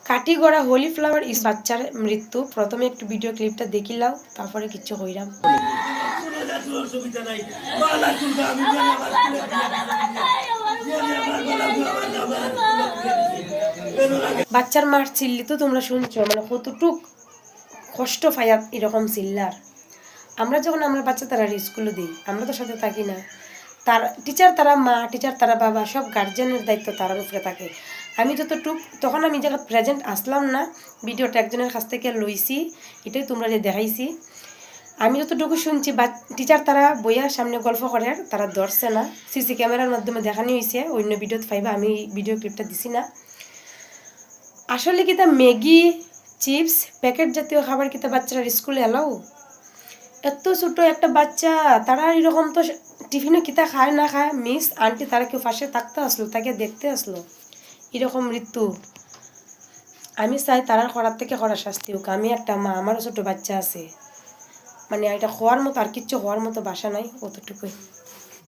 কাটি গড়া হোলি ফ্লাওয়ার ইস বাচ্চার মৃত্যু। প্রথমে একটু ভিডিও ক্লিপটা দেখিলাও, তারপরে কিচ্ছু হইরাম। বাচ্চার মার চিল্লি তো তোমরা শুনছো, মানে কতটুক কষ্ট পাইয়া এরকম চিল্লার। আমরা যখন আমরা বাচ্চা তারা স্কুলে দিই, আমরা তো সাথে থাকি না। তার টিচার তারা মা, টিচার তারা বাবা, সব গার্জেনের দায়িত্ব তারার উপরে থাকে। আমি যতটুক তখন আমি জায়গা প্রেজেন্ট আসলাম না, ভিডিওটা একজনের কাছ থেকে লইছি, এটাই তোমরা যে দেখাইছি। আমি যতটুকু শুনছি বা টিচার তারা বইয়ার সামনে গল্প করে, তারা ধরছে না, সিসি ক্যামেরার মাধ্যমে দেখানো হয়েছে, অন্য ভিডিওতে পাইবা, আমি ভিডিও ক্লিপটা দিছি না। আসলে কি তা ম্যাগি, চিপস, প্যাকেট জাতীয় খাবার কি তা বাচ্চারা স্কুলে এলাও? এত ছোট একটা বাচ্চা, তারা এরকম তো টিফিনে কিতা খায় না খায়, মিস আন্টি তারা কেউ পাশে থাকতে আসলো, তাকে দেখতে আসলো, এরকম মৃত্যু। আমি চাই তারা করার থেকে করা শাস্তি হোক। আমি একটা মা, আমারও ছোট বাচ্চা আছে, মানে এটা হওয়ার মতো আর কিচ্ছু হওয়ার মতো বাসা নাই, অতটুকুই।